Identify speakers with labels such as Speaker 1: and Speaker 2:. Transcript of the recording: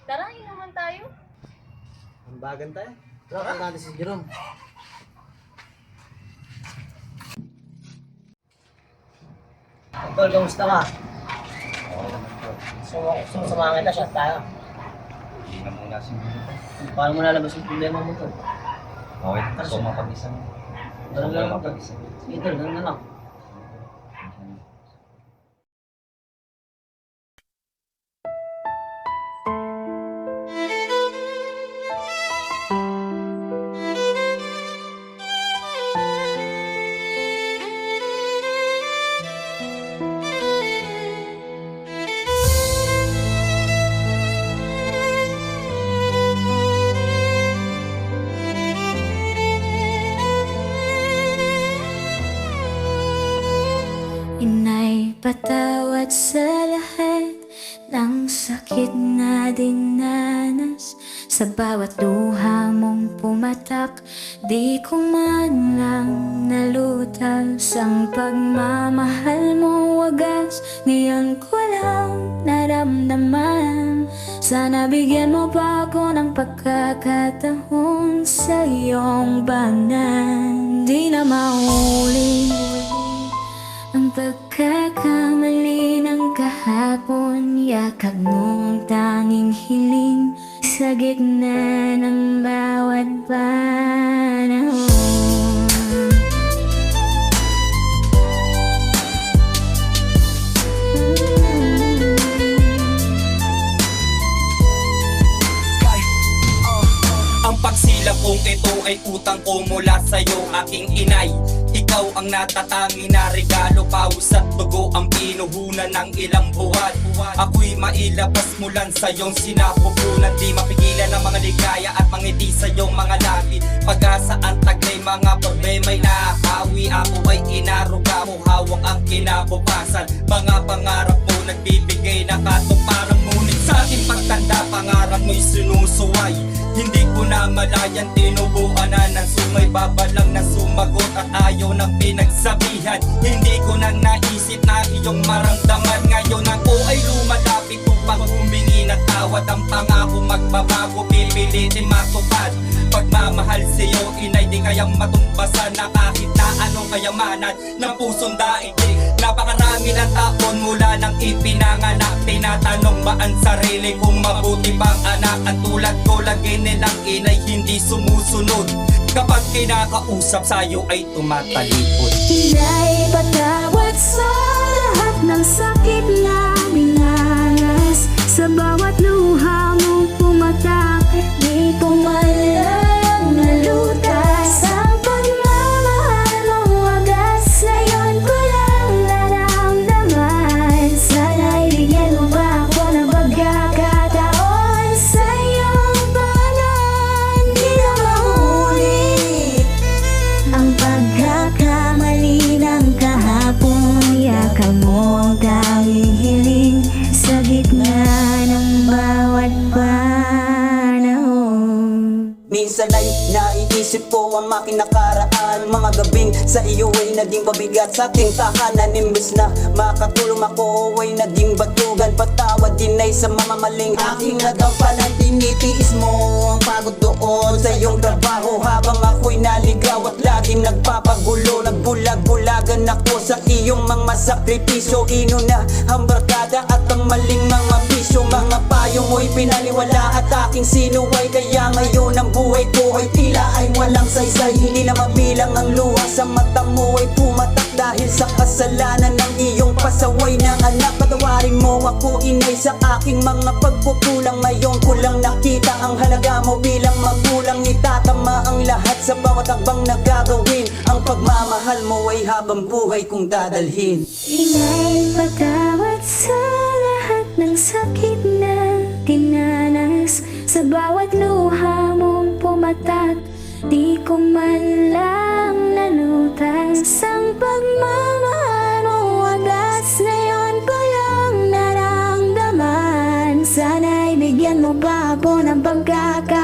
Speaker 1: Tara, inuman tayo.
Speaker 2: Ang bagan tayo. Tara, natin si Jerome. Tol, kamusta ka? Sumama kita, shot tayo.
Speaker 3: Hindi na muna siguro.
Speaker 2: Paano mo nalabas yung problema mo, Tol?
Speaker 3: Okay, so mapag-isa mo.
Speaker 2: Ganun lang, Tol.
Speaker 3: Mapag-isa.
Speaker 2: Sige, Tol, ganun na lang.
Speaker 4: Inay, patawad sa lahat ng sakit na dinanas. Sa bawat luha mong pumatak, di ko man lang nalutas. Ang pagmamahal mo wagas, ngayon ko lang naramdaman. Sana bigyan mo pa ako ng pagkakataon sa iyong banan. Di na maulit ang pagkakamali ng kahapon. Yakap mong tanging hiling sa gitna ng bawat panahon.
Speaker 5: Ang pagsilap kong ito ay utang ko mula sa'yo, aking inay. Ikaw ang natatangi na regalo, pawis at dugo ang pinuhunan ng ilang buwan. Ako'y mailabas mulan sa iyong sinapupunan, di mapigilan ang mga ligaya at mangiti sa iyong mga labi. Pag-asa ang taglay, mga problema'y nakakawi. Ako ay inaruga mo, hawak ang kinabukasan. Mga pangarap mo nagbibigay na katuparan, ngunit sa ating pagtanda, pangarap mo'y sinusuway. Hindi ko na malayan, tinubuan na ng sumay, babalang na sumagot at ayaw ng pinagsabihan. Hindi ko nang naisip na iyong maramdaman. Ngayon ako ay lumalapit upang humingi ng tawad. Ang pangako magbabago, pipilitin matupad. Pagmamahal sa'yo, inay, di kayang matumbasan na kahit na anong kayamanan ng pusong daigdig. Napakarami ng taon mula nang ipinanganak, tinatanong ba ang sarili kung mabuti bang anak? Ang tulad ko lagi nilang inay hindi sumusunod, kapag kinakausap sa'yo ay tumatalipod.
Speaker 4: Inay, patawad sa lahat ng sakit na dinanas. Sa bawat luha mong pumatak, di ko man lang nalutas. Ang pagmamahal mong wagas, ngayon ko lang naramdaman. Sana'y bigyan mo ba ako ng pagkakataon sa iyong banan. Di na maulit ang pagkakamali ng kahapon. Yakap mo ang tanging hiling sa gitna ng bawat panahon.
Speaker 6: Minsan ay naiisip ko ang aking nakaraan. Mga gabing sa iyo ay naging pabigat sa aking tahanan. Imbes na makatulong ako ay naging batugan. Patawad din ay sa mamamaling aking nagampanan. Tinitiis mo ang pagod doon sa iyong trabaho, habang ako'y naligaw at laging nagpapagulo. Nagbulag-bulagan ako sa iyong mga sakripisyo. Inuna ang barkada at ang maling mga bisyo. Mga payo mo'y pinaliwala at aking sinuway. Kaya ngayon ang buhay ko ay tila ay walang saysay. Hindi na mabilang ang luha sa mata mo ay pumatak dahil sa kasalanan ng iyong pasaway ng anak. Patawarin mo ako, inay, sa aking mga pagkukulang. Ngayon ko lang nakita ang halaga mo bilang magulang. Itatama ang lahat sa bawat hakbang na gagawin. Ang pagmamahal mo ay habang buhay kong dadalhin.
Speaker 4: Inay, patawad sa lahat ng sakit na dinanas. Sa bawat luha mong pumatak, di ko man lang nalutas. Ang pagmamahal mo wagas, ngayon ko lang naramdaman. Sana'y bigyan mo pa ako ng pagkakataon